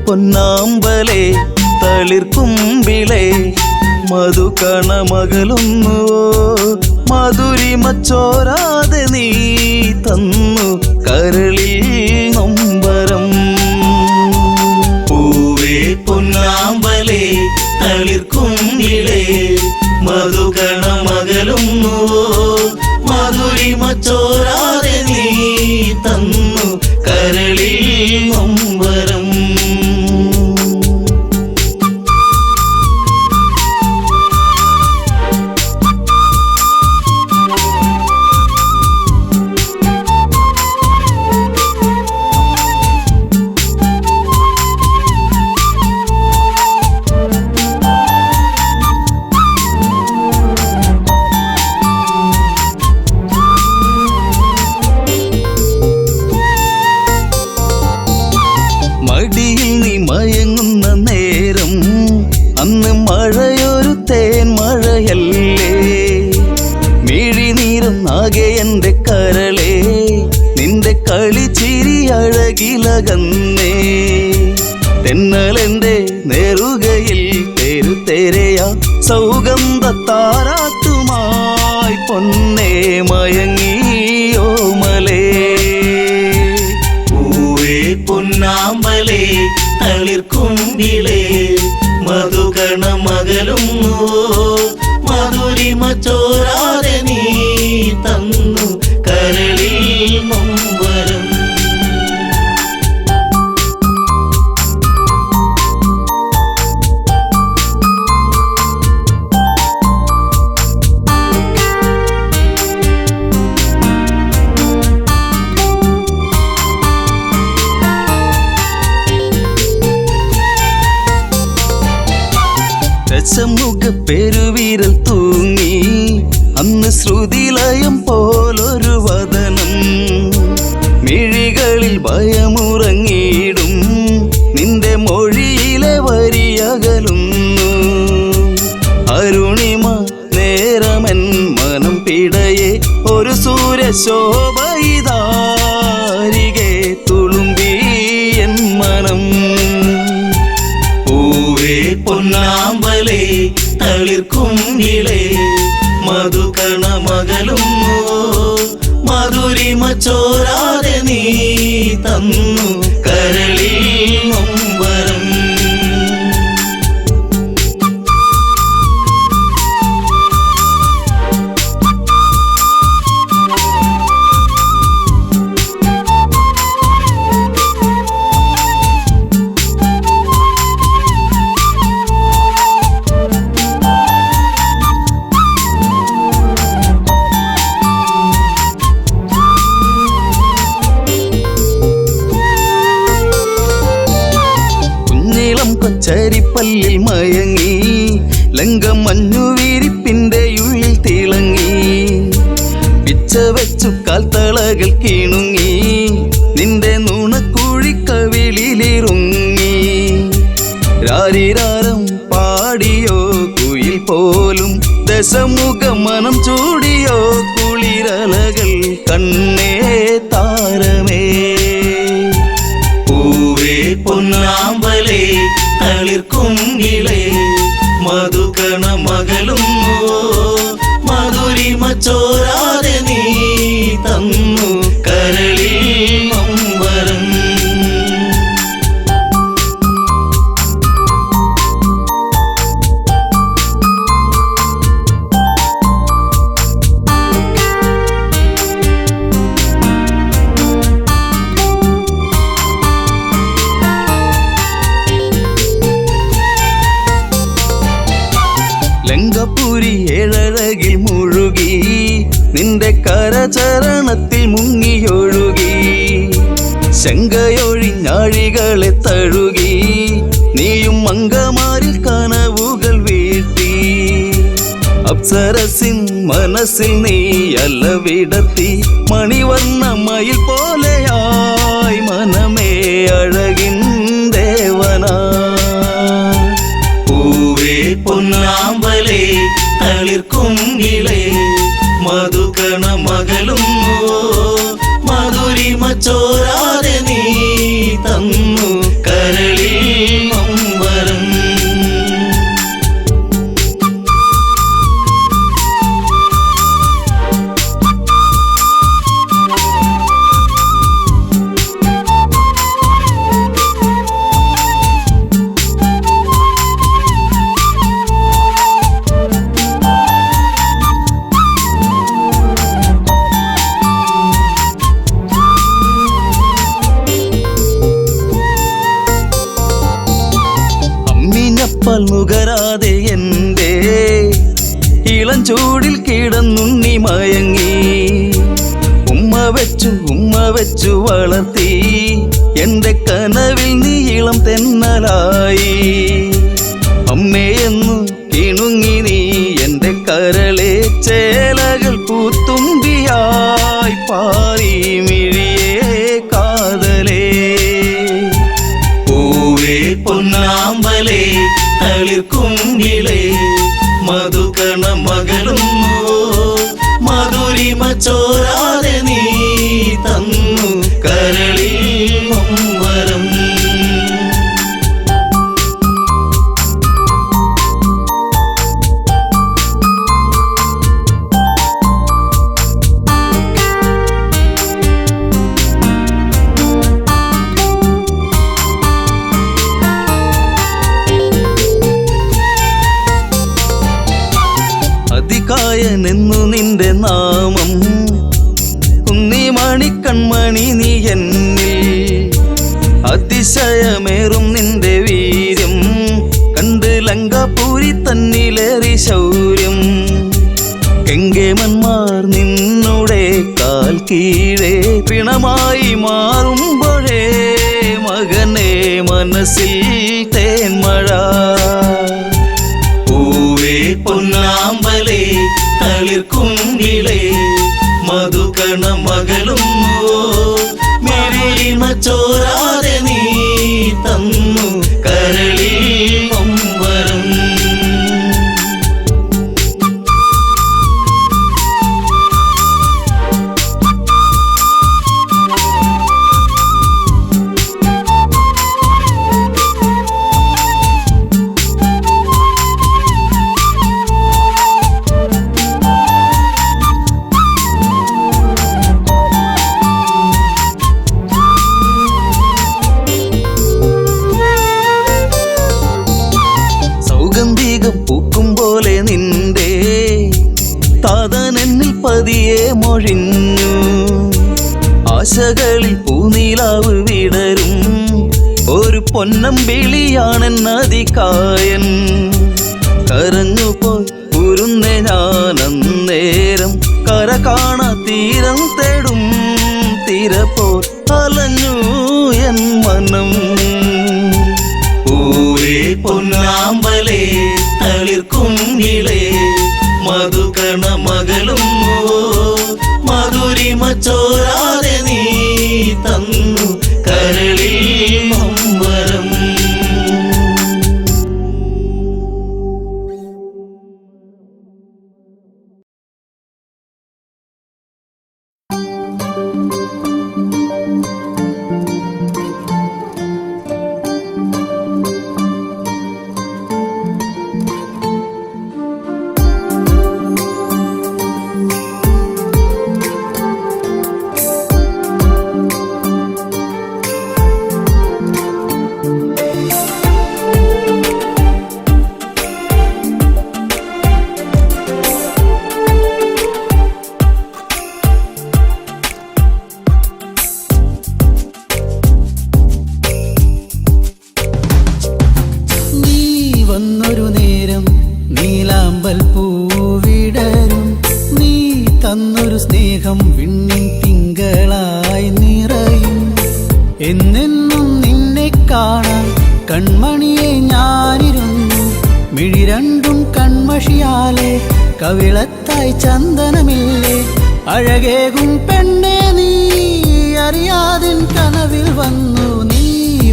പൊന്നാമ്പലേ തളിർക്കുമ്പിളേ മധുകണമകലുന്നുവോ മധുരിമച്ചോരാതെ നീ തന്നു കരളിൽ നൊമ്പരം. പൂവേ പൊന്നാമ്പലേ തളിർക്കുമ്പിളേ മധുകണമകലുന്നുവോ മധുരിമച്ചോരാതെ നീ തന്നു കരളിൽ നൊമ്പരം. മടിയിൽ നീ മയങ്ങുന്ന നേരം അന്ന് മഴയൊരു തേൻ മഴയല്ലേ, മിഴിനീരുന്നാകെ എൻ്റെ കരളേ നിന്റെ കളിച്ചിരി അഴകിലകന്നേ. തെന്നലെൻ്റെ നെറുകയിൽ തെരുതെരയാ സൗഗന്ധ താരാട്ടുമായി പൊന്നേ മയങ്ങിയോ മലേ. പൊന്നാമ്പലേ തളിർക്കുമ്പിളേ മധുകണമകലുന്നുവോ മധുരിമച്ചോരാതെ നീ തന്നു കരളിൽ നൊമ്പരം. രസമുഖ പെരുവിരൽ തൂങ്ങി അന്ന് ശ്രുതിലയം പോലൊരു വദനം, മിഴികളിൽ ഭയമുറങ്ങിയിടും നിന്റെ മൊഴിയിലെ വരിയകലുന്നു. അരുണിമ നേരമൻ മനം പിടയെ ഒരു സൂര്യശോഭയിതാരികെ തുളുമ്പി എൻ മനം. പൂവേ പൊന്നാമ്പലേ തളിർക്കുമ്പിളേ മധുകണമകലുന്നുവോ മധുരിമച്ചോരാതെ നീ തന്നു കരളിൽ നൊമ്പരം. കൊച്ചരിപ്പല്ലിൽ മയങ്ങി ലങ്കമഞ്ഞുവിരിപ്പിന്റെ ഉള്ളിൽ തിളങ്ങി, പിച്ച വെച്ചു കാൽത്തളകൾ കിണുങ്ങി നിന്റെ നുണക്കുഴിക്കവിളിലിറുങ്ങി. രാരിരാരം പാടിയോ കുയിൽ പോലും ദശമുഖ മനം ചൂടിയോ കുളിരലകൾ കണ്ണേ താരമേ. പൂവേ പൊന്നാമ്പലേ തളിർക്കുമ്പിളേ മധുകണമകലുന്നുവോ മധുരിമച്ചോരാതെ നീ തന്നു കരളിൽ നൊമ്പരം. ലങ്കപുരി ഏഴഴകിൽ മുഴുകി നിന്റെ കരചരണത്തിൽ മുങ്ങിയൊഴുകി, ശങ്കയൊഴിഞ്ഞാഴികളെ തഴുകി നീയും അങ്കമാരിൽ കനവുകൾ വീഴ്ത്തി അപ്സരസിൻ മനസ്സിൽ നീ അലവിടത്തി മണിവർണ്ണ മയിൽ പോലെയായി മനമേ അഴകിൻ ദേവനാ പൂവേ പൊന്നാമ്പലേ തളിർക്കുങ്കിളേ മധുകണ മകളും മധുരിമ ചോരാതെ നീ തന്നു കരളിൽ നൊമ്പരം നുകരാതെ എൻ്റെ ഇളം ചൂടിൽ കിടന്നുണ്ണി മയങ്ങി ഉമ്മ വെച്ചു വളർത്തി എൻ്റെ കനവിൽ നീ ഇളം തെന്നലായി അമ്മയെന്നു കിണുങ്ങി നീ എൻ്റെ കരളെ ചേലകൾ പൂത്തുമ്പിയായി പാറി മിഴിയേ കാതലേ പൂവേ പൊന്നാമ്പലേ തളിർക്കുങ്കിളേ മധുകണ മകളും മധുരിമ ചോരാതെ നീ തന്നു കരളിൽ നൊമ്പരം അതികായനെന്നു നിന്റെ നാമം കുന്നിമണി കൺമണി നീ എന്നിൽ അതിശയമേറും നിന്റെ വീര്യം കണ്ട് ലങ്കാപുരി തന്നിലേറി ശൗര്യം കെങ്കേമന്മാർ നിന്നുടെ കാൽ കീഴേ പിണമായി മാറുമ്പോഴേ മകനെ മനസ്സിൽ തേന്മഴ പൂവേ പൊന്നാമ്പലേ തളിർക്കുങ്കിളേ മധുകണ മകളും മധുരിമ ചോരാതെ നീ തന്നു കരളിൽ നൊമ്പരം പൂക്കും പോലെ നിന്റെ താതനെന്നിൽ പതിയെ മൊഴിഞ്ഞു ആശകളിൽ പൂനീലാവ് വിടരും ഒരു പൊന്നമ്പിളിയാണെന്നതികായൻ കരഞ്ഞുപോയി ഉരുന്നേ ഞാനന്നേരം കര കാണാ തീരം തേടും തിരപ്പോൾ അലഞ്ഞു എൻ മനം പൂവേ പൊന്നാമ്പലേ തളിർക്കുങ്കിളേ മധുകണ മകളും മധുരിമ ചോരാതെ നീ തന്നു കരളിൽ നൊമ്പരം കാണാൻ കൺമണിയെ ഞാനിരുന്നു. മിഴി രണ്ടും കൺമഷിയാലെ കവിളത്തായി ചന്ദനമില്ലേ. അഴകേകും പെണ്ണെ നീ അറിയാതിൻ കനവിൽ വന്നു. നീ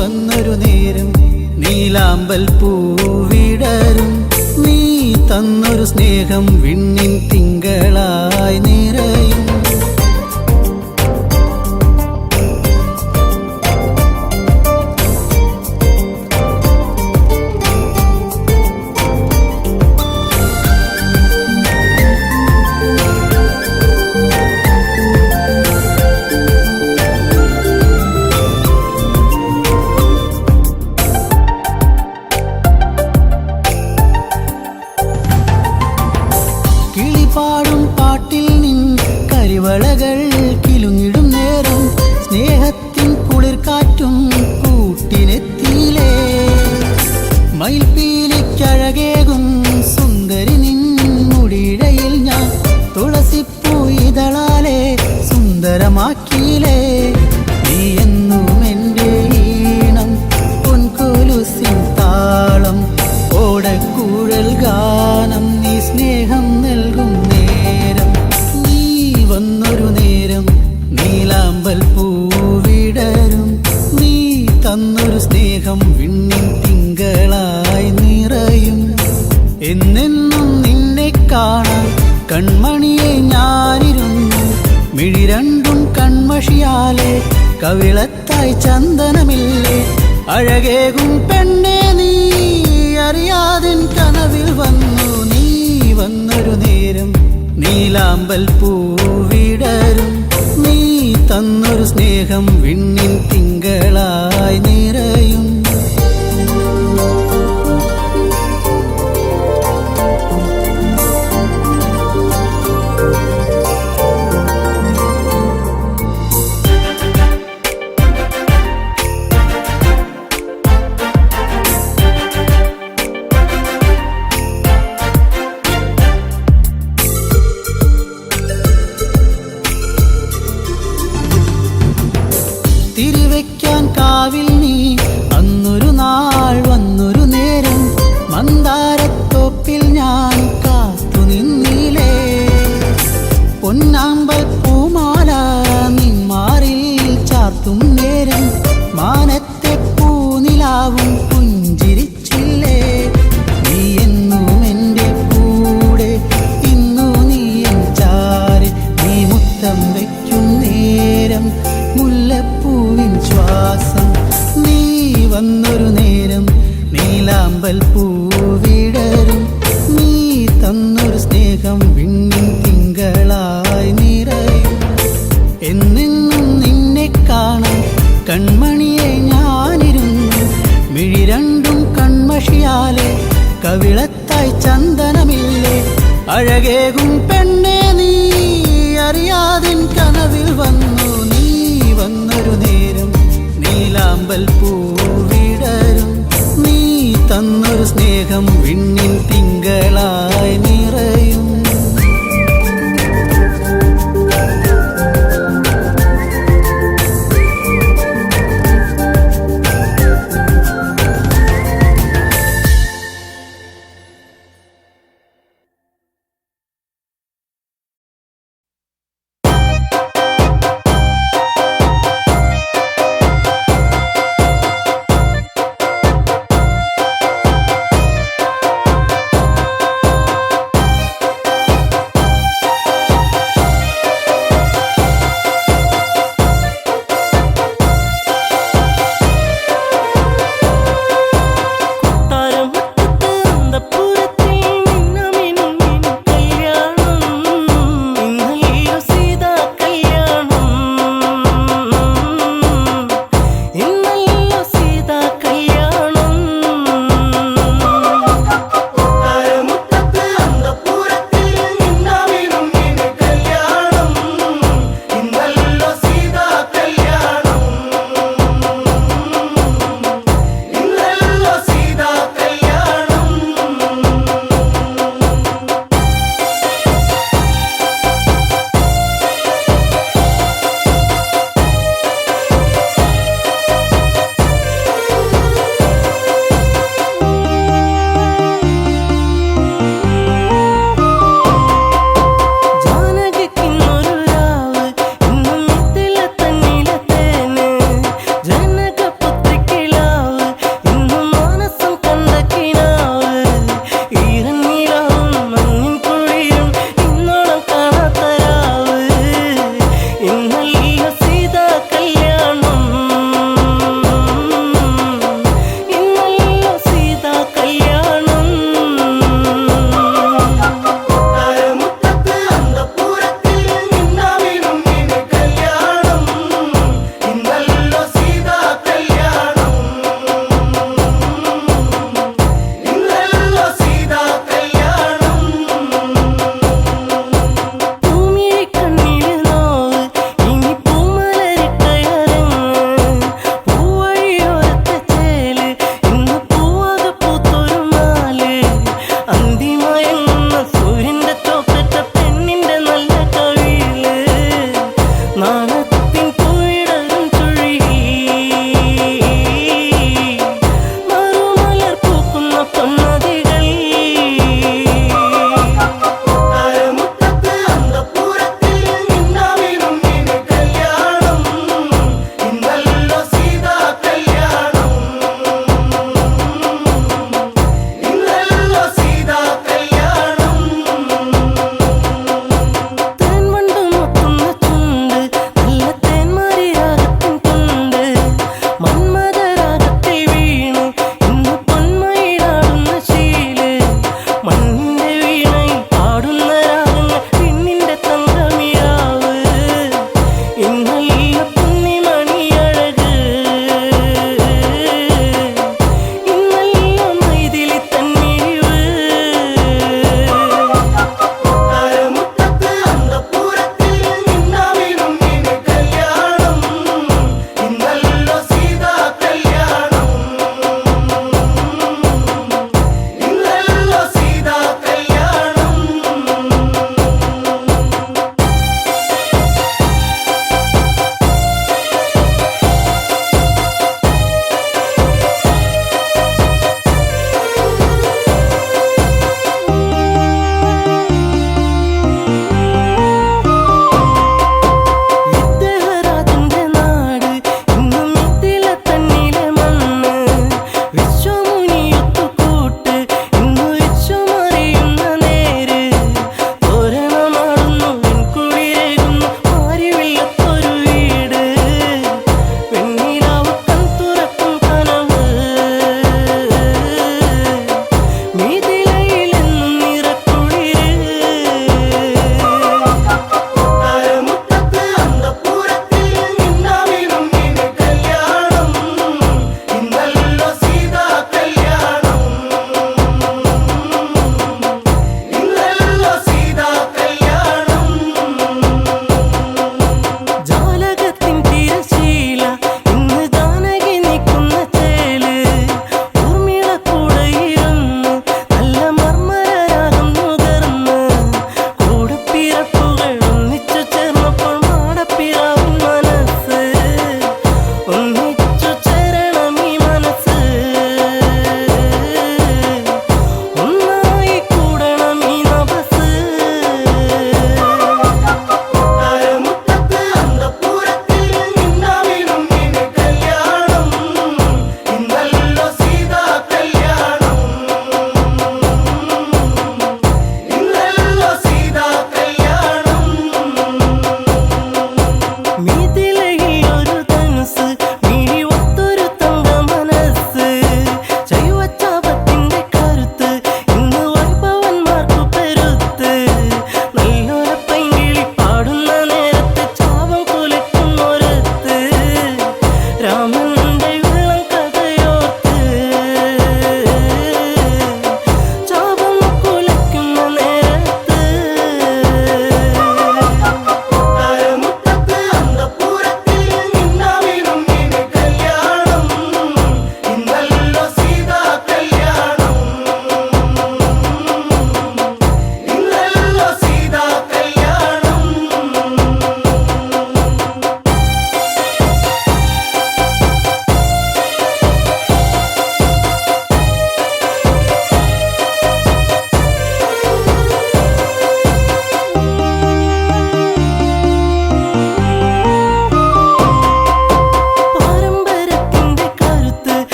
വന്നൊരു നേരം നീലാമ്പൽ പൂവിടരും. നീ തന്നൊരു സ്നേഹം വിണ്ണിൻ തിങ്കളായി നിറയും. പാടും പാട്ടിൽ നിൻ കരിവളകൾ കിലുങ്ങിടും നേരം സ്നേഹത്തിൻ കുളിർക്കാറ്റും കൂട്ടിനെത്തിയിലേ. മയിൽപ്പീലിക്കഴകേകും സുന്ദരി നിൻ മുടിയിഴയിൽ ഞാൻ തുളസിപ്പൂ ഇതളാലെ സുന്ദരമാക്കിയിലേ. നീ എന്നും എൻ്റെ ഈണം പൊൻകൊലുസിൻ താളം ഓടക്കൂഴൽ ഗാനം. നീ സ്നേഹം നൽകും നേരം നീ വന്നൊരു നേരം നീലാമ്പൽ പൂവിടരും. നീ തന്നൊരു സ്നേഹം വിണ്ണിൻ തിങ്കളായി നിറയും. എന്നെന്നും നിന്നെ കാണാൻ കൺമണിയെ ഞാനിരുന്നു. മിഴി രണ്ടും കൺമഷിയാലെ കവിളത്തായി ചന്ദനമില്ലേ. അഴകേകും പെണ്ണെ നീ അറിയാതിൻ കനവിൽ വന്നു. നീ വന്നൊരു നേരം നീലാമ്പൽ പൂവിടരും. നീ തന്നൊരു സ്നേഹം വിണ്ണിൻ തിങ്കളായി നിറയും. തിരിവെക്കാൻ കാവിൽ നീ അന്നൊരു നാൾ വന്നൊരു നേരം മന്ദാരത്തോപ്പിൽ ഞാൻ കാത്തു നിന്നിലേ. പൊന്നാമ്പൽ പൂമാല നിന്മാറിൽ ചാർത്തും നേരം മാനത്തെ പൂനിലാവും പുഞ്ചിരിച്ചില്ലേ. നീ എന്നും എൻ്റെ കൂടെ ഇന്നു നീ എൻ ചാരെ. നീ മുത്തം വയ്ക്കും നേരം മുല്ലപ്പൂവിൻ ശ്വാസം. നീ വന്നൊരു നേരം നീലാമ്പൽ പൂവിടരും. നീ തന്നൊരു സ്നേഹം വിണ്ണിൻ തിങ്കളായി നിറയും. എന്നെന്നും നിന്നെ കാണാൻ കൺമണിയെ ഞാനിരുന്നു. മിഴി രണ്ടും കൺമഷിയാലെ കവിളത്തായി ചന്ദനമില്ലേ. അഴകേകും പെണ്ണെ നീ അറിയാതിൻ കനവിൽ വന്നു. നീ വന്നൊരു നേരം നീലാമ്പൽ പൂവിടരും. നീ തന്നൊരു സ്നേഹം വിണ്ണിൻ തിങ്കളായി നിറയും.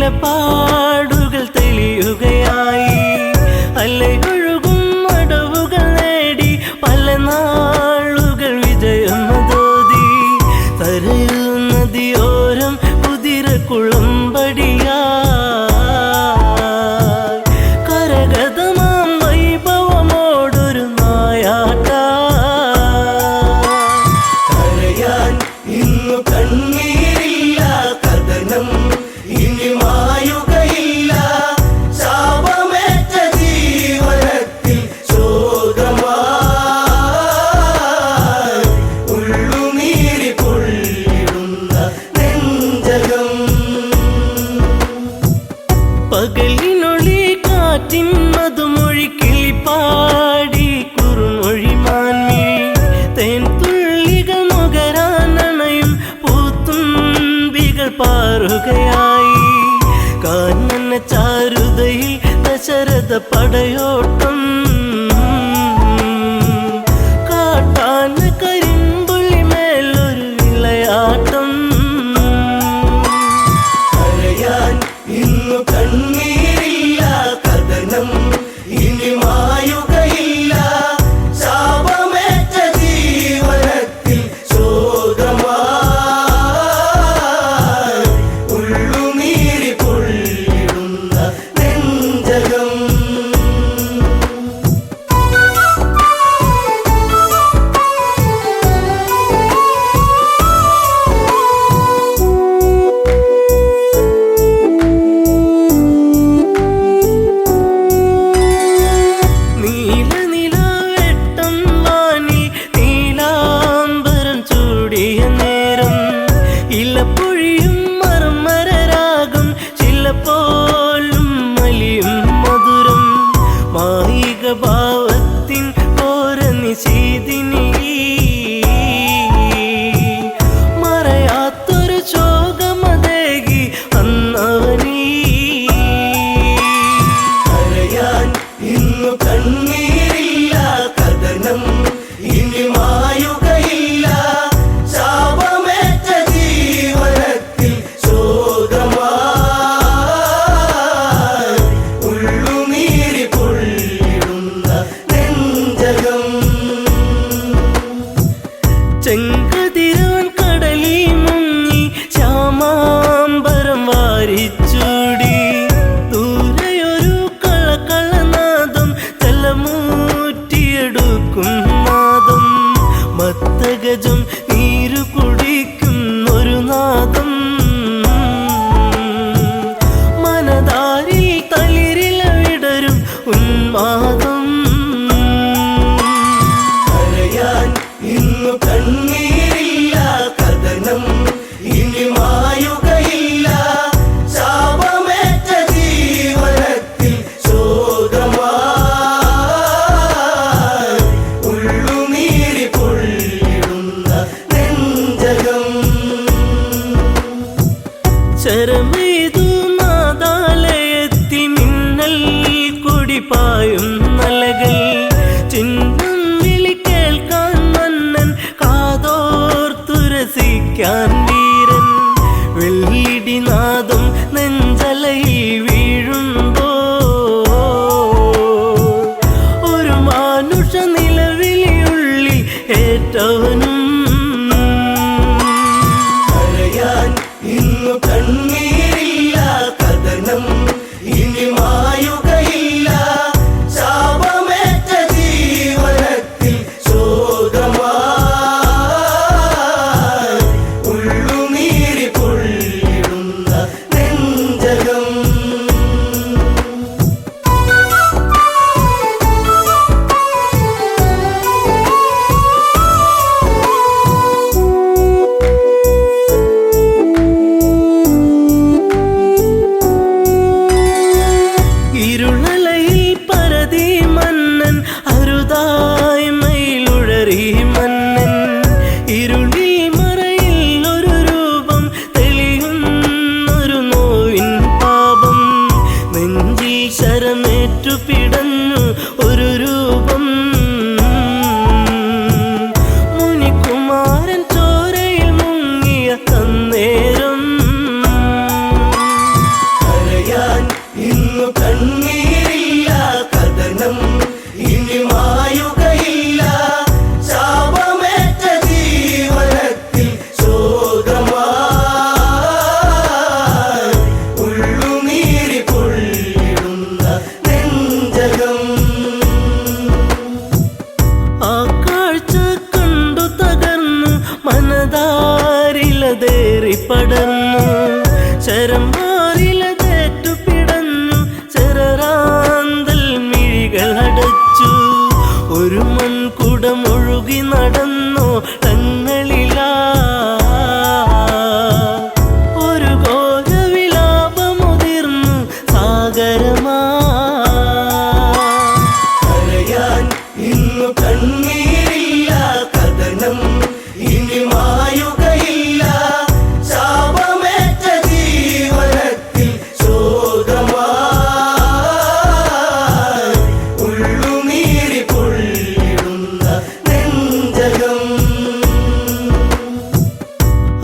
നിലപാടുകൾ തെളിയുകയായി. അലയൊഴുകും അടവുകൾ നേടി പല നാളുകൾ വിജയമതോതി. തരയൂ നദിയോരം കുതിരക്കുളമ്പടിയാ കരഗതമാം വൈഭവമോടൊരു നായാട്ട. കരയാൻ ഇന്നു കണ്ണീരില്ല, കഥനം ഇനി മായുകയില്ല. ശാപമേറ്റ ജീവനത്തിൽ ശോകമായി ഉള്ളുനീരി പൊള്ളിടുന്ന നെഞ്ചകം. പകലിനൊളി കാറ്റിൻ മധുമൊഴി കിളിപ്പാടി കുറുമൊഴി മാൻമിഴി തേൻ തുള്ളികൾ നുകരാനണയും പൂത്തുമ്പികൾ പാറുകയായി. കാനന ചാരുതയിൽ ദശരഥ പടയോട്ടം കാട്ടാന കരിമ്പുള്ളി മേലൊരു വിളയാട്ടം. കരയാൻ ഇന്നു കണ്ണീരില്ല, കഥനം ഇനി മായുകയില്ല. ശാപമേറ്റ ജീവനത്തിൽ ശോകമായി ഉള്ളുനീരി പൊള്ളിടുന്ന നെഞ്ചകം. കണ്ണീരില്ല കഥനം ഇനി മായുകയില്ല ശാപമേറ്റ ജീവനത്തിൽ ശോകമായി ഉള്ളുനീരി പൊള്ളിടുന്ന നെഞ്ചകം ആ കാഴ്ച കണ്ടു തകർന്നു മനതാരിലതേറി പടർന്നു ശരമാറിലതേറ്റു പിടഞ്ഞു ചെറാന്തൽ മിഴികൾ അടച്ചു ഒരു മൺകുടമൊഴുകി നടന്നോ തങ്ങളിലാ ഒരു ഘോരവിലാപമുതിർന്നു സാഗരമാ കരയാൻ ഇന്നു കണ്ണീരില്ല കഥനം ഇനി മായുകയില്ല ശാപമേറ്റ ജീവനത്തിൽ ശോകമായി ഉള്ളുനീരി പൊള്ളിടുന്ന നെഞ്ചകം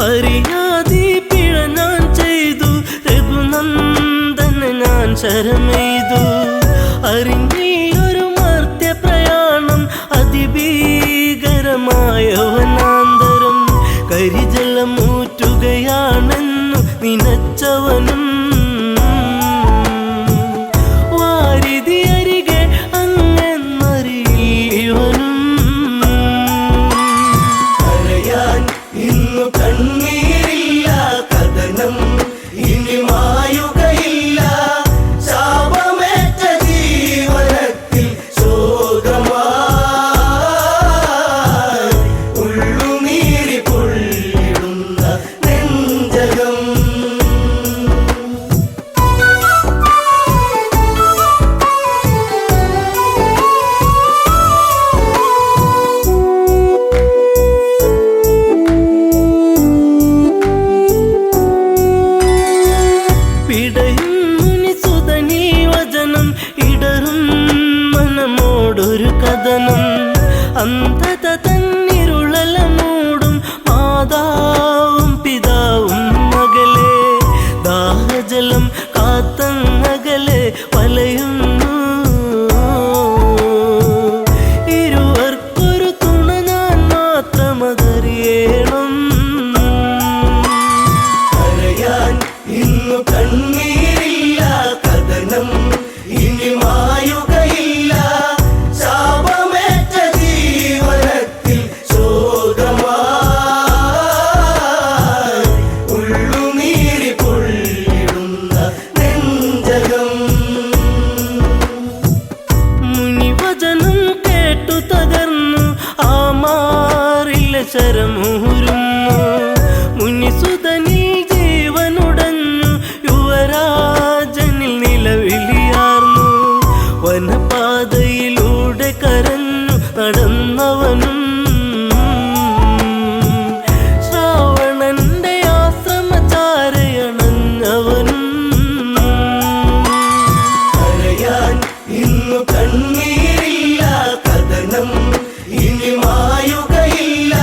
അറിയാതെ പിഴ ഞാൻ ചെയ്തു രഘുനന്ദന് ഞാൻ ശരമെയ്തു അറിഞ്ഞൊരു മർത്യ പ്രയാണം അതിഭീകരമായ വനാന്തരം കരിജലമൂറ്റുകയാണെന്നു നിനച്ചവനും വാരിധി അരികെ അങ്ങെന്നറിയിവനും കരയാൻ ഇന്നു കണ്ണീരില്ല കഥനം ഇനി മായുകയില്ല ശാപമേറ്റ ജീവനത്തിൽ ശോകമായി ഉള്ളുനീരി പൊള്ളിടുന്ന നെഞ്ചകം പിടയും മുനിസുതനീ വചനം ഇടറും മനമോടൊരു കഥനം അന്ധത തന്നിരുളല മൂടും മാതാവും പിതാവും മകളെ ദാഹജലം കാത്തങ്ങകലെ വലയുന്നു ഇരുവർക്കൊരു തുണ ഞാൻ മാത്രമതറിയണം കരയാൻ ഇന്നു കണ്ണീരില്ല കഥനം ഇനി മായുകയില്ല ശാപമേറ്റ ജീവനത്തിൽ ശോകമായി ഉള്ളുനീരി പൊള്ളിടുന്ന നെഞ്ചകം മുനിവചനം കേട്ടു തകർന്നു ആ മാറിലെ ശരമൂരുന്നു മുനിസുതനിൽ ജീവനുടഞ്ഞു യുവരാജനിൽ നിലവിളിയാർന്നു വനപാതയിലൂടെ കരഞ്ഞു നടന്നവനും ശ്രാവണന്റെ ആശ്രമചാരയണഞ്ഞവനും കരയാൻ ഇന്നു കണ്ണീരില്ല കഥനം ഇനി മായുകയില്ല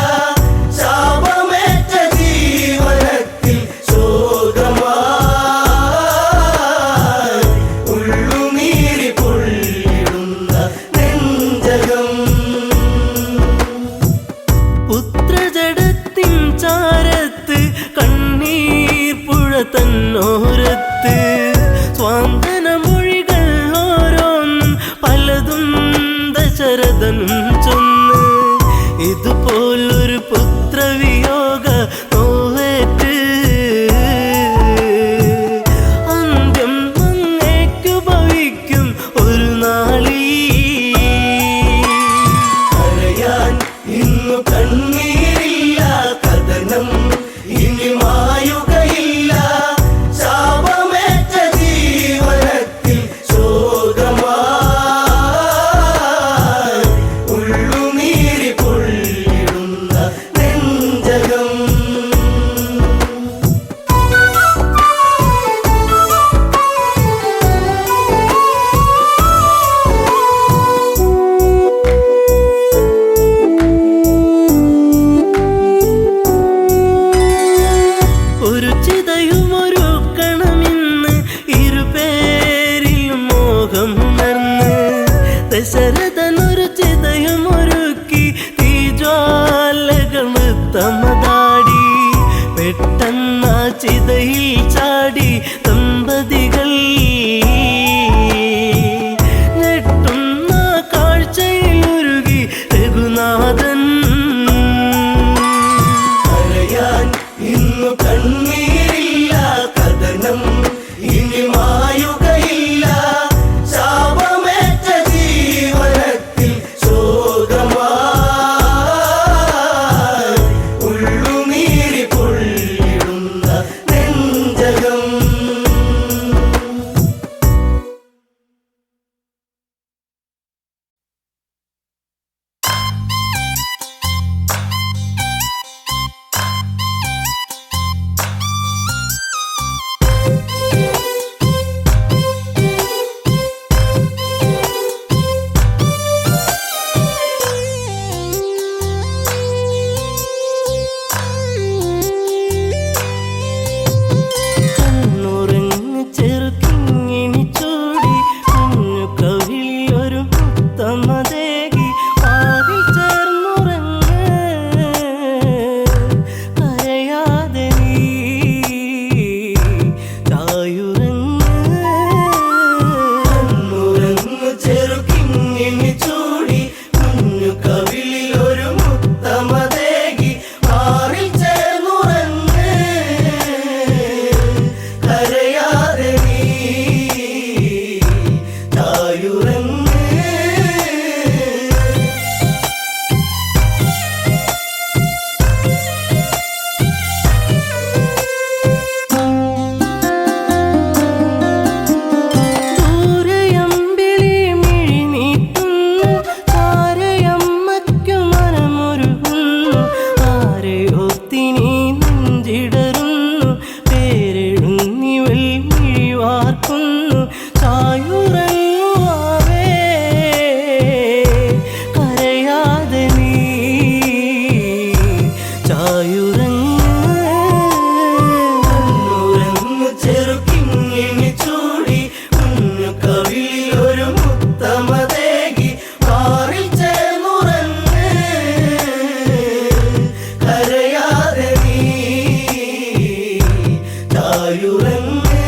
ചായുറങ്ങുവാവേ കരയാതെ നീ ഉറങ്ങു ചെറുക്കിങ്ങിണി ചൂടി കുഞ്ഞു കവിളിലൊരു മുത്തമതേകി പാറിൽ ചേർന്നുറങ്ങ് കരയാതെ നീ ചായുറങ്ങ്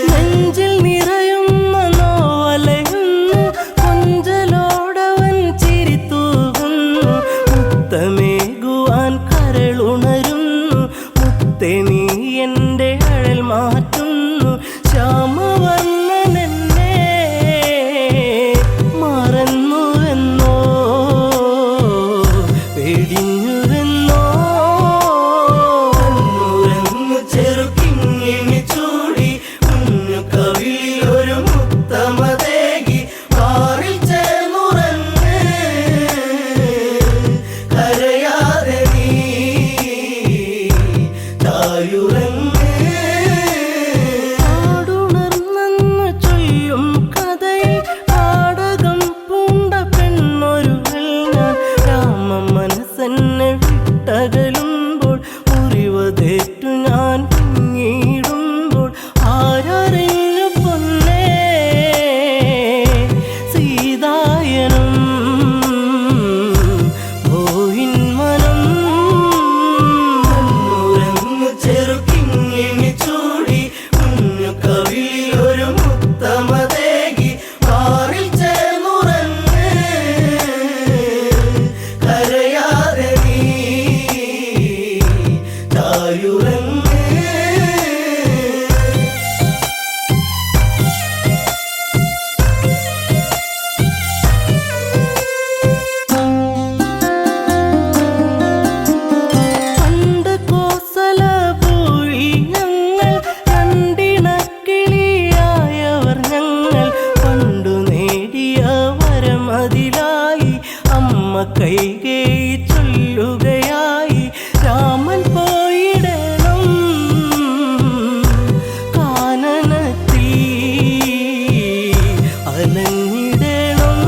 നെഞ്ചിൽ നിറയുന്ന നോവലയുന്നു കൊഞ്ചലോടവൻ ചിരിത്തൂകുന്നു മുത്തമേകുവാൻ കരളുണരുന്നു മുത്തേ നീ എൻ്റെ അഴൽ മാറ്റുന്നു ശ്യാമവർണ്ണനെന്നെ മറന്നുവെന്നോ വെടിഞ്ഞുവെന്നോ ഉറങ്ങു ചെറുക്കിങ്ങിണി ചൂടി കുഞ്ഞു കവിളിലൊരു മുത്തമതേകി പാറിൽ ചേർന്നുറങ്ങ് കരയാതെ നീ ചായുറങ്ങ് ആടുണർന്നെന്ന് ചൊല്ലും കഥയിൽ നാടകം പൂണ്ട പെണ്ണൊരുവൾ ഞാൻ രാമ മനസ്സെന്നെ വിട്ടകലുമ്പോൾ മുറിവതേറ്റു ഞാൻ പിന്നീടുമ്പോൾ ആരറിഞ്ഞു പൊന്നേ സീതായനം പോയിൻ മനം ഉറങ്ങു ചെറുക്കിങ്ങിണി ചൂടി കുഞ്ഞു കവിളിലൊരു മുത്തമതേകി പാറിൽ ചേർന്നുറങ്ങ് കരയാതെ നീ ചായുറങ്ങ് പണ്ട് കോസലപുഴി ഞങ്ങൾ രണ്ടിണക്കിളിയായവർ ഞങ്ങൾ പണ്ടു നേടിയ വരമതിലായി അമ്മ കൈകേയി ചൊല്ലുകയായി രാമൻ പോയിടണം കാനനത്തിൽ അലഞ്ഞിടണം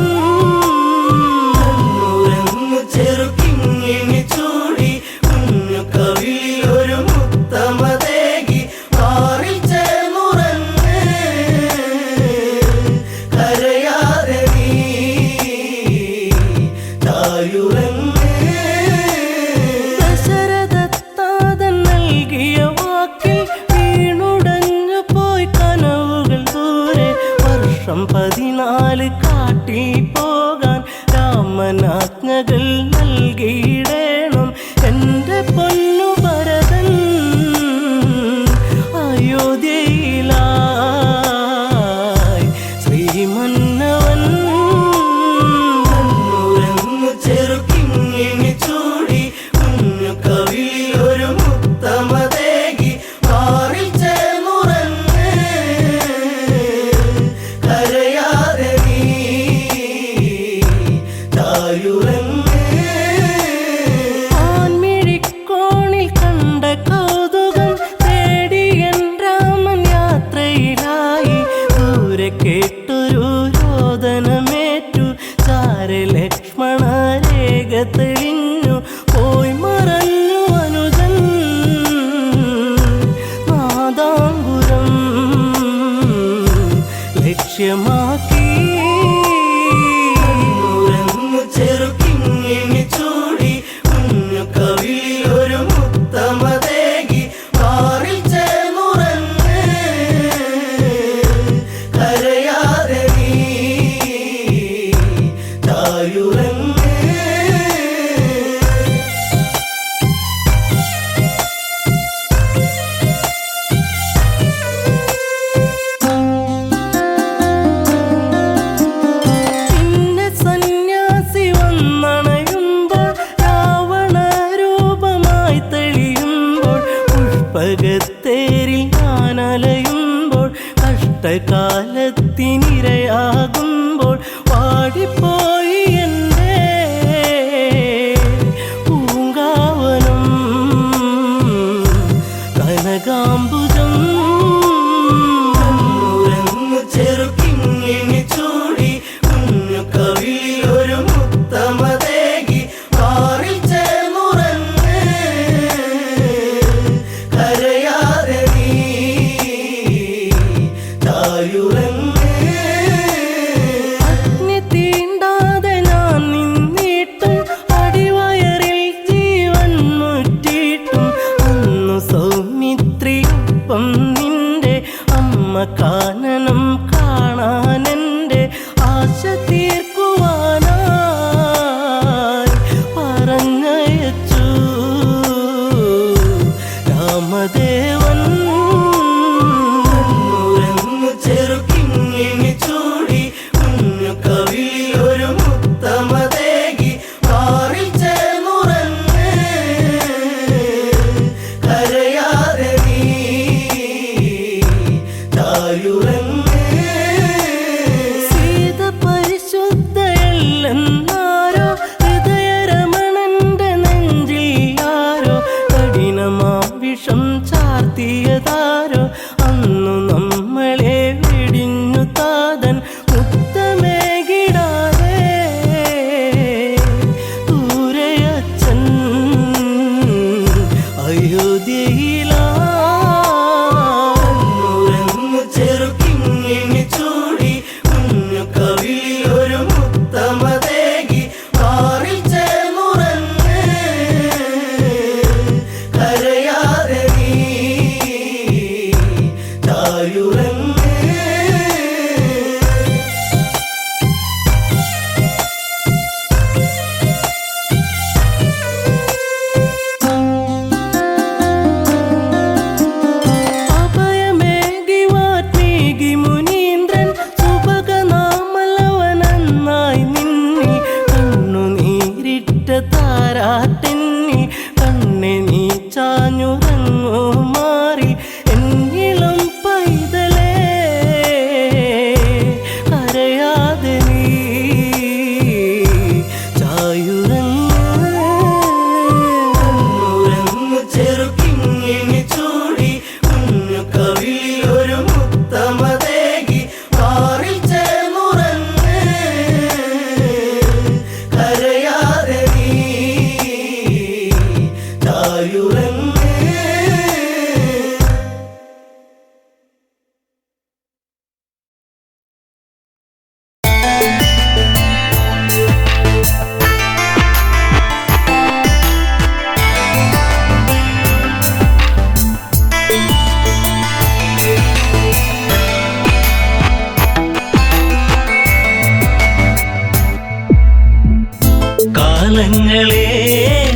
ഉറങ്ങു ചെറുക്കിങ്ങിണി ചൂടി കുഞ്ഞു കവിളിലൊരു മുത്തമതേകി പാറിൽ ചേർന്നുറങ്ങ് കരയാതെ നീ ചായുറങ്ങ് ദശരഥത്താതൻ നൽകിയ വാക്കിൽ വീണുടഞ്ഞു പോയി കനവുകൾ ദൂരെ വർഷം 14 കാട്ടിൽ പോകാൻ രാമനാജ്ഞകൾ നൽകിയിടേണം എൻ്റെ പൊന്നു ഭരതൻ അയോധ്യയിലായി ശ്രീമന്നവൻ ഉറങ്ങു ചെറുക്കിങ്ങിണി ചൂടി കുഞ്ഞു കവിളിലൊരു മുത്തമതേകി പാറിൽ ചേർന്നുറങ്ങ് കരയാതെ നീ ചായുറങ്ങ് ആൺമിഴിക്കോണിൽ കണ്ട കൗതുകം തേടി എൻ രാമൻ യാത്രയിലായി ദൂരെ കേട്ടൊരു രോദനമേറ്റു ചാരെ ലക്ഷ്മണ രേഖ തെളിഞ്ഞു പോയി മറഞ്ഞു അനുജൻ നാദാംബുരം ലക്ഷ്യമാക്കി ഉറങ്ങു ചെറുക്കിങ്ങിണി ചൂടി കുഞ്ഞു കവിളിലൊരു മുത്തമതേകി പാറിൽ ചേർന്നുറങ്ങ് കരയാതെ നീ ചായുറങ്ങ് പിന്നെ സന്യാസി വന്നണയുമ്പോൾ രാവണ രൂപമായി തെളിയുമ്പോൾ പുഷ്പകത്തേരിൽ ഞാൻ അലയുമ്പോൾ കഷ്ടകാലത്തിനിരയാകുമ്പോൾ വാടിപ്പോയി എൻ്റെ പൂങ്കാവനം കനകാംബുജം ചായുറങ്ങ് അഗ്നി തീണ്ടാതെ ഞാൻ നിന്നിട്ടും അടിവയറിൽ ജീവൻ മുറ്റിയിട്ടും അന്നു സൗമിത്രിയൊപ്പം നിന്റെ അമ്മ കാനനം കാണാനെന്റെ ആശ തീർക്കുവാനായി പറഞ്ഞയച്ചു രാമദേവൻ. ഉറങ്ങു ചെറുക്കിങ്ങിണി ചൂടി കുഞ്ഞു കവിളിലൊരു മുത്തമതേകി മാറിൽ ചേർന്നുറങ്ങ് കരയാതെ നീ ചായുറങ്ങ്. സീത പരിശുദ്ധയല്ലെന്നാരോ ഹൃദയരമണന്റെ നെഞ്ചിൽ ആരോ കഠിനമാം വിഷം ചാർത്തിയതാരോ അന്നു നമ്മളെ വെടിഞ്ഞു താതൻ മുത്തമേകിടാതെ ദൂരയച്ഛൻ അയോധ്യയിലാ. ഉറങ്ങു ചെറുക്കിങ്ങിണി ചൂടി കുഞ്ഞു കവിളിലൊരു മുത്തമതേകി മാറിൽ ചേർന്നുറങ്ങ് കരയാതെ നീ ചായുറങ്ങ്. അഭയമേകി വാത്മീകി മുനീന്ദ്രൻ സുഭഗനാമലവനന്നായി നിന്നി കണ്ണുനീരിറ്റ താരാട്ടെന്നി കണ്ണെ നീ ചാഞ്ഞുറങ്ങു മാറി എന്നിളം പൈതലേ കരയാതെ നീ ചായുറങ്ങ്. ഉറങ്ങു ചെറുക്കിങ്ങിണി ചൂടി കുഞ്ഞു കവിളിലൊരു മുത്തമതേകി മാറിൽ ചേർന്നുറങ്ങ് കരയാതെ നീ ചായുറങ്ങ്. കാലങ്ങളെ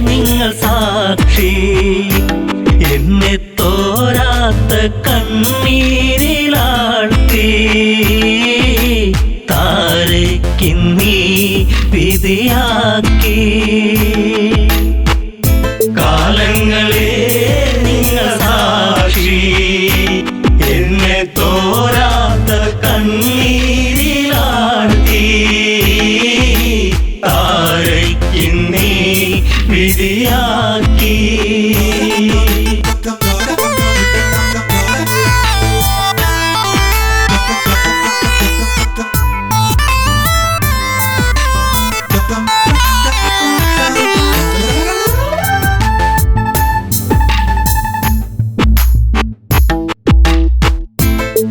നിങ്ങൾ സാക്ഷി എന്നെ തോരാത്ത കണ്ണീരിലാഴ്ത്തി താരയ്ക്കിന്നീ വിധിയാക്കി. കാലങ്ങളെ നിങ്ങൾ സാക്ഷി എന്നെ തോരാത്ത കണ്ണീരിലാഴ്ത്തി താരയ്ക്കിന്നീ വിധിയാക്കി.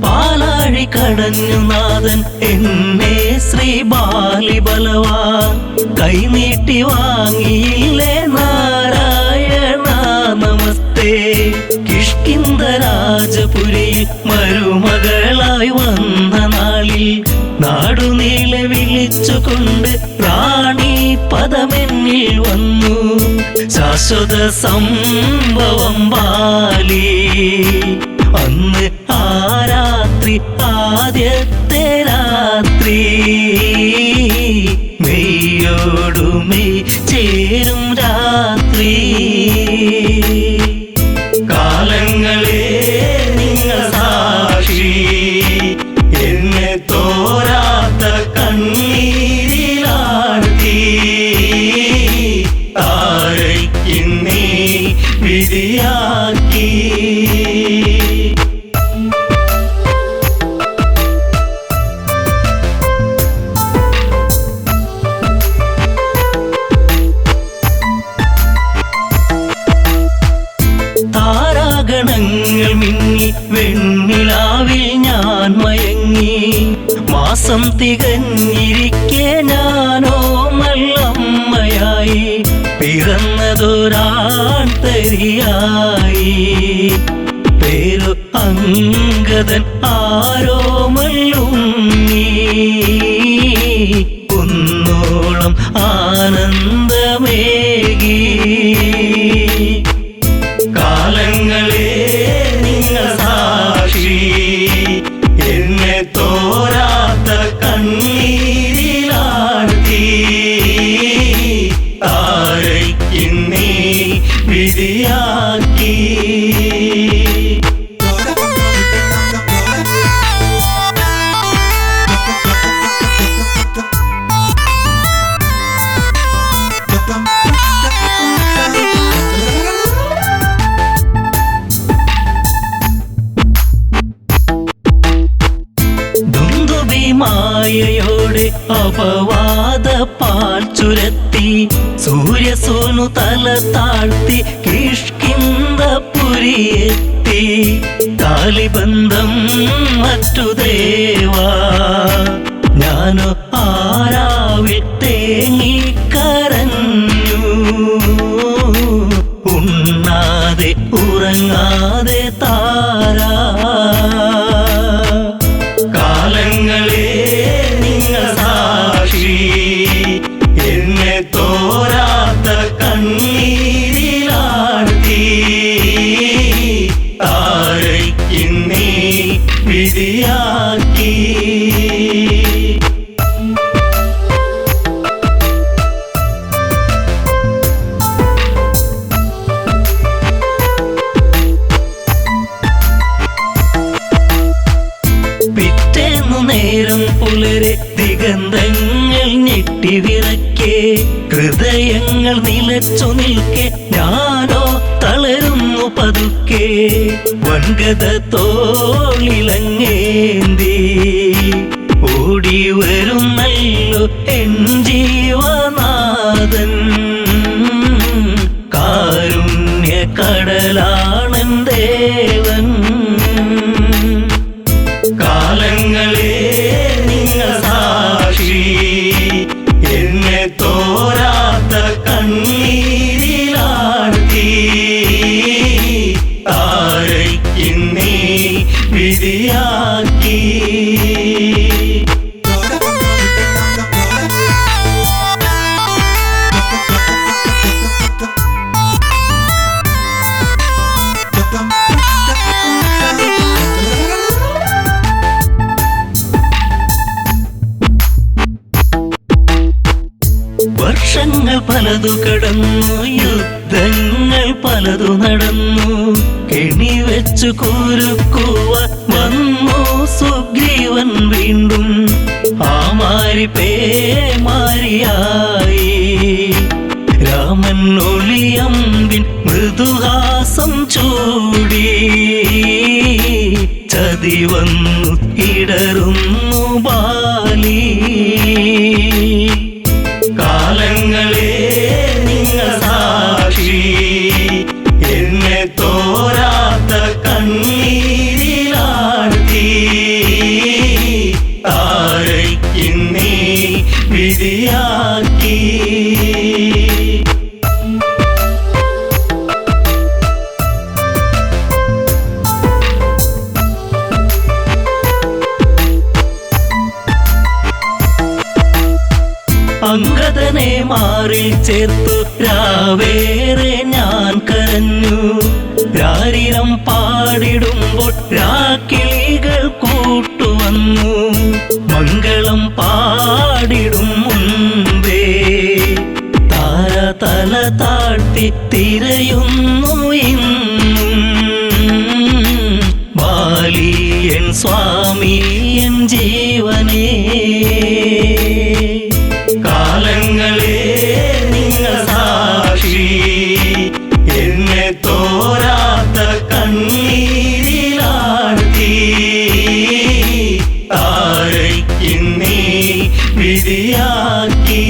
പാലാഴി കടഞ്ഞു നാഥൻ എന്നെ ശ്രീ ബാലിബലവാൻ കൈനീട്ടി വാങ്ങിയില്ലേ നാരായണ നമസ്തേ. കിഷ്കിന്ധരാജപുരിയിൽ മരുമകളായി വന്ന നാളിൽ നാടുനീളെ വിളിച്ചുകൊണ്ട് റാണി പദമെന്നിൽ വന്നു ശാശ്വത സംഭവം ബാലി. അന്ന് ആ രാത്രി ആദ്യത്തെ രാത്രി മെയ്യോടുമെയ് ചേരും രാത്രി. കാലങ്ങളെ നിങ്ങൾ സാക്ഷി എന്നെ തോരാത്ത കണ്ണീരിലാഴ്ത്തി താരയ്ക്കിന്നീ വിധിയാക്കി. താരാഗണങ്ങൾ മിന്നി വെണ്ണിലാവിൽ ഞാൻ മയ മയങ്ങി മാസം തികഞ്ഞിരിക്കെ ഞാനോ മല്ലമ്മയായി പിറന്നതൊരാൺ തരിയായി പേരു അങ്കദൻ ആരോമല്ലുണ്ണി കുന്നോളം ആനന്ദമേകി കാലങ്ങളെ നിങ്ങൾ സാക്ഷി എന്നെ തോരാത്ത കണ്ണീരിലാഴ്ത്തി താരയ്ക്കിന്നീ വിധിയാക്കി മായയോടെ അപവാദ പാൽ ചുരത്തി സൂര്യസോനു തല താഴ്ത്തി കിഷ്കിന്ധപുരിയെത്തി കാലിബന്ധം മറ്റു ദേവാ ഞാനോ ആരാവിൽ തേങ്ങിക്കരഞ്ഞു ഉണ്ണാതെ ഉറങ്ങാതെ താരാ കാലങ്ങളെ നിങ്ങൾ സാക്ഷി എന്നെ തോരാത്ത കണ്ണീരിലാഴ്ത്തി താരയ്ക്കിന്നീ വിധിയാക്കി നേരം പുലരെ ദിഗന്ധങ്ങൾ ഞെട്ടിവിറക്കെ ഹൃദയങ്ങൾ നിലച്ചു നിൽക്കെ ഞാനോ തളരുന്നു പതുക്കെ വൻഗത തോളിലങ്ങേന്തി ഓടി വരുന്നല്ലോ എൻ ജീവനാഥൻ കാരുണ്യ കടലാണൻ ദേവൻ കാലങ്ങളെ നിങ്ങൾ സാക്ഷി എന്നെ തോരാത്ത കണ്ണീരിലാഴ്ത്തി താരയ്ക്കിന്നീ വിധിയാക്കി വർഷങ്ങൾ പലതു കടന്നു യുദ്ധങ്ങൾ പലതു നടന്നു കെണിവെച്ചു കുരുക്കുവാൻ വന്നു സുഗ്രീവൻ വീണ്ടും ആ മാരി പേമാരിയായി രാമൻ ഒളിയമ്പിൻ മൃദുഹാസം ചൂടി ചതി വന്നു ഇടറുന്നു ബാലി കാലങ്ങളെ നിങ്ങൾ സാക്ഷി എന്നെ തോരാത്ത കണ്ണീരിലാഴ്ത്തി താരയ്ക്കിന്നീ വിധിയാക്കി അങ്കദനെ മാറിൽ ചേർത്തു രാവേറെ ഞാൻ കരഞ്ഞു രാരിരം പാടിടുമ്പോൾ രാക്കിളികൾ കൂട്ടുവന്നു മംഗളം പാടിടും മുൻപേ താര തല താഴ്ത്തി തിരയുന്നു ഇന്നും ബാലിയൻ സ്വാമി എൻ ജീവനേ കാലങ്ങളെ നിങ്ങൾ സാക്ഷി എന്നെ തോരാത്ത കണ്ണീരിലാഴ്ത്തി താരയ്ക്കിന്നീ വിധിയാക്കി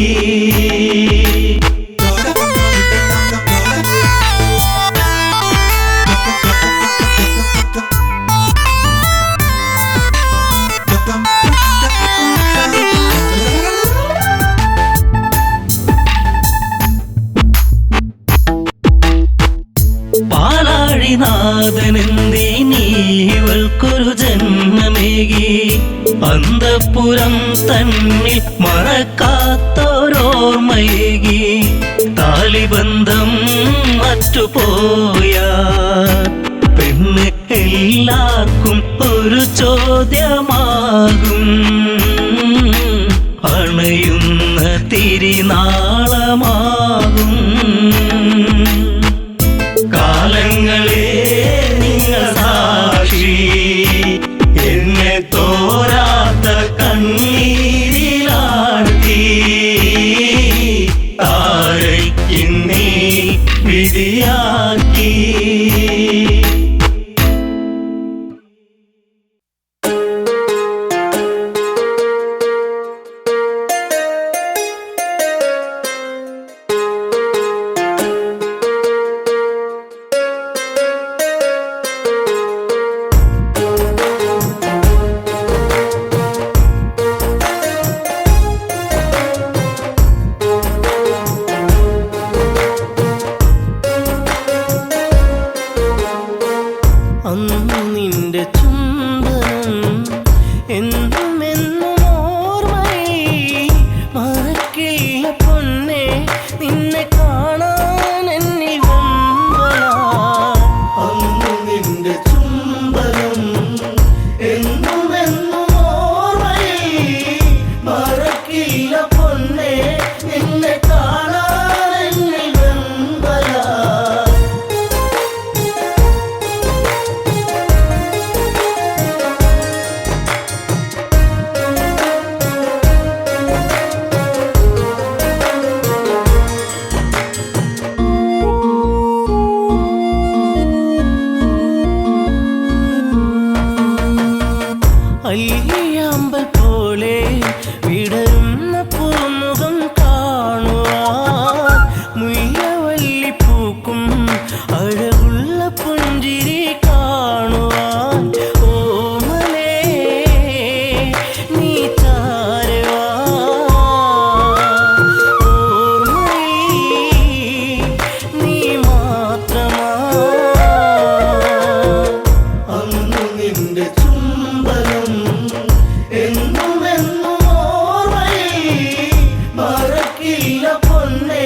അന്തഃപുരം തന്നിൽ മറക്കാത്തൊരോർമ്മയേകി താലിബന്ധം മറ്റുപോയ പെണ്ണ് എല്ലാവർക്കും ഒരു ചോദ്യമാകും. അണയുന്ന തിരിനാളമാകും. കാലങ്ങളെ നിങ്ങൾ സാക്ഷി, എന്നെ തോരാത്ത കണ്ണീരിലാഴ്ത്തി താരയ്ക്കിന്നീ വിധിയാക്കി. അല്ലിയാമ്പൽ പോലെ വിടരുന്ന പൂമുഖം കാണുവാൻ, മുല്ലവല്ലി പൂക്കും അഴകുള്ള പുഞ്ചിരി കാണുവാൻ, ഓമലേ നീ ചാരവാ ഓർമ്മയിൽ നീ മാത്രമാ. അന്നു നിന്റെ ചുംബനം എന്നും എന്നും ഓർമ്മയിൽ മറക്കില്ല പൊന്നേ,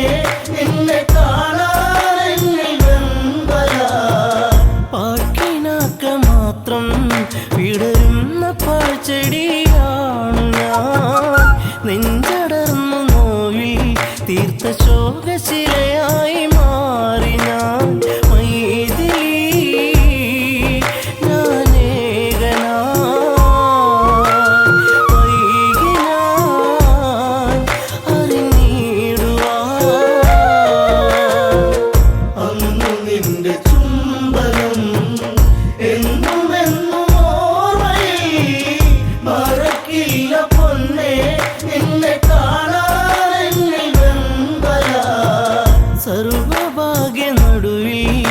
നിന്നെ കാണാൻ എന്നിൽ വെമ്പല. പാട്ടിനാക്ക മാത്രം വിടരുന്ന പാഴ്ചെടിയാണു ഞാൻ, നെഞ്ചടർന്നു നോവിൽ തീർത്ത ശോകശിലയായി മാറി ഞാൻ. മൈഥിലി സർവഭാഗ്യ നടുവിൽ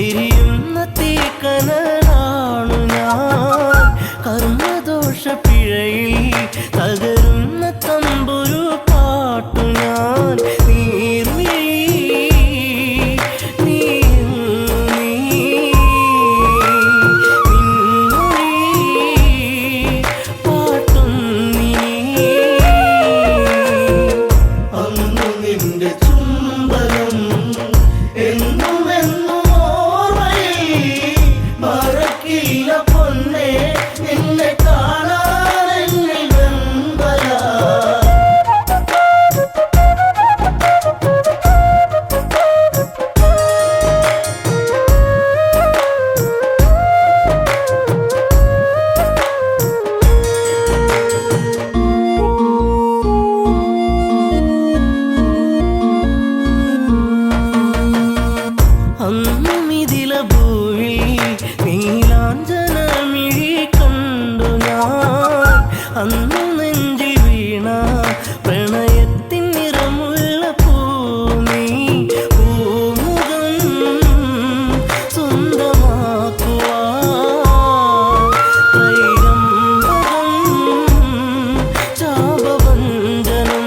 എരിയുന്ന തീക്കനലാണു ഞാൻ, കർമ്മദോഷ പിഴയിൽ തകരുന്ന തമ്പുരു പാട്ടു ഞാൻ. അന്നുമിതില ഭൂവിൽ നീലാഞ്ജനമിഴി കണ്ടു ഞാൻ, അന്നു നെഞ്ചിൽ വീണ പ്രണയത്തിൻ നിറമുള്ള പൂമീ, പൂമുഖം സ്വന്തമാക്കുവാൻ ത്രൈകമ്പകം ചാപവഞ്ചനം.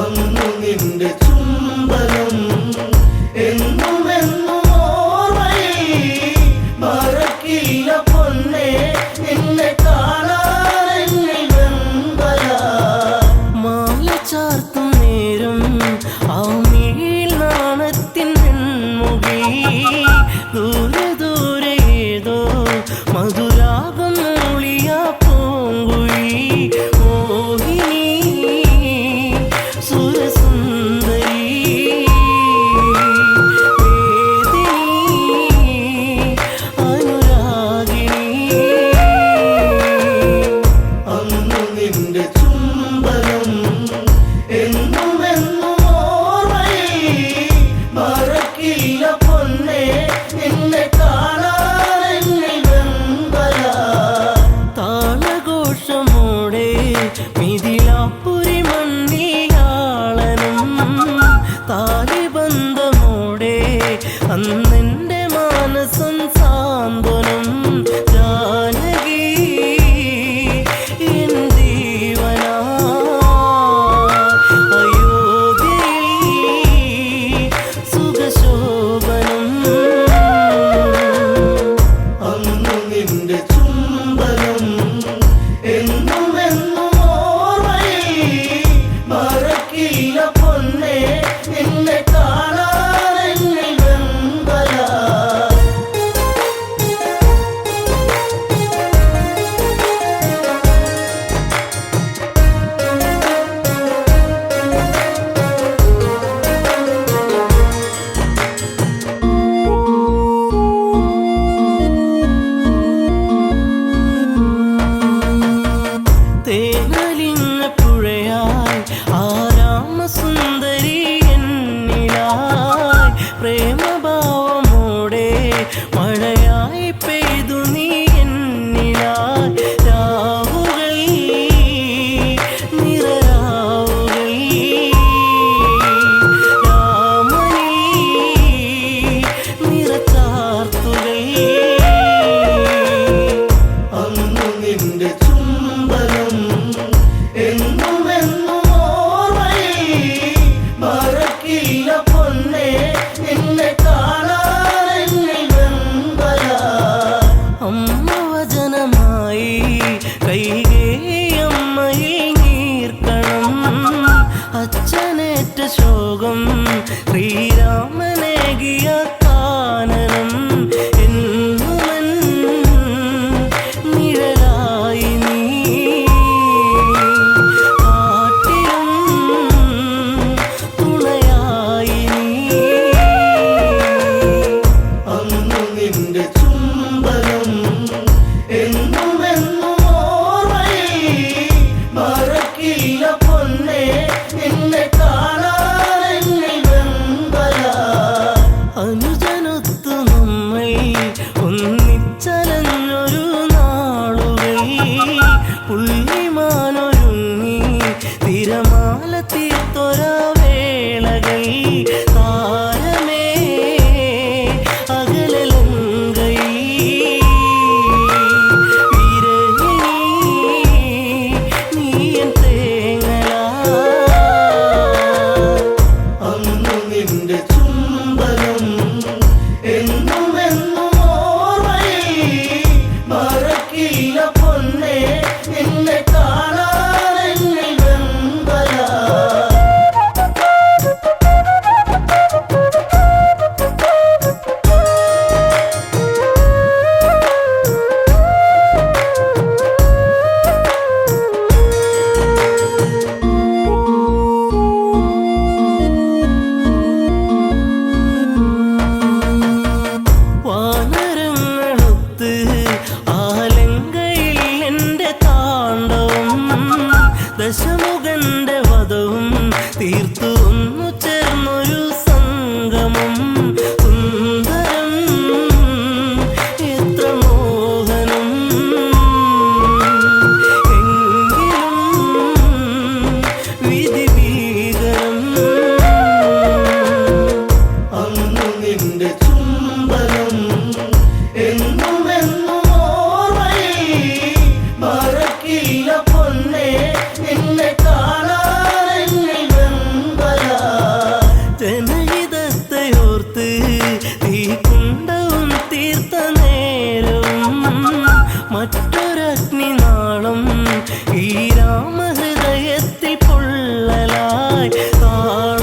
അന്നു നിന്റെ ചുംബനം എന്നും എന്നും ഓർമ്മയിൽ മറക്കില്ല പൊന്നേ. നിന്നെ കാണാനെന്നിൽ വെമ്പല. മാല ചാർത്തും നേരം ആ മിഴിയിൽ നാണത്തിൻ വെൺമുഖി. ദൂരെ ദൂരെ ഏതോ മധുരാഗം മൂളിയ പൂങ്കുഴി. മോഹിനി സുരസുന്ദരി വേദിനി അനുരാഗിണി. അന്നു നിന്റെ ചുംബനം എന്നും എന്നും ഓർമ്മയിൽ. മറക്കില്ല പൊന്നേ നിന്നെ കാണാനെന്നിൽ വെമ്പല. താളഘോഷമോടെ മിഥിലാപ്പുരി മണ്ണിയാളനും. താലിബന്ധമോടെ അന്നെന്റെ മാനസം സാന്ത്വനം. ജാനകി എൻ ജീവന അയോധ്യയിൽ സുഖശോഭനം. അന്നു നിന്റെ ചുംബനം എന്നും എന്നും ഓർമ്മയിൽ. മറക്കില്ല പൊന്നേ നിന്നെ കാണാനെന്നിൽ വെമ്പല. തേനലിഞ്ഞ പുഴയായി ആരാമസുന്ദരി എന്നിലായി. പ്രേമഭാവമോടെ മഴയായി പെയ്തു നീ എന്നിലായി. രാവുകൾ നിറരാവുകൾ രാമനീ നിറച്ചാർത്തുകൾ. അന്നു നിന്റെ ചുംബനം എന്നും എന്നും ഓർമ്മയിൽ. മറക്കില്ല പൊന്നേ നിന്നെ കാണാനെന്നിൽ വെമ്പല. അമ്മ വചനമായി കൈകേയമ്മയിൽ നീർക്കണം. അച്ഛനേറ്റ ശോകം ശ്രീരാമനേകിയ കാനനം. എന്നുമൻ നിഴലായി നീ കാട്ടിലും തുണയായി നീ. അന്നു നിന്റെ ചുംബനം എന്നും എന്നും ഓർമ്മയിൽ. മറക്കില്ല പൊന്നേ നിന്നെ കാണാനെന്നിൽ വെമ്പല. അഗ്നിനാളം ഈ രാമഹൃദയത്തിൽ പൊള്ളലായി താളം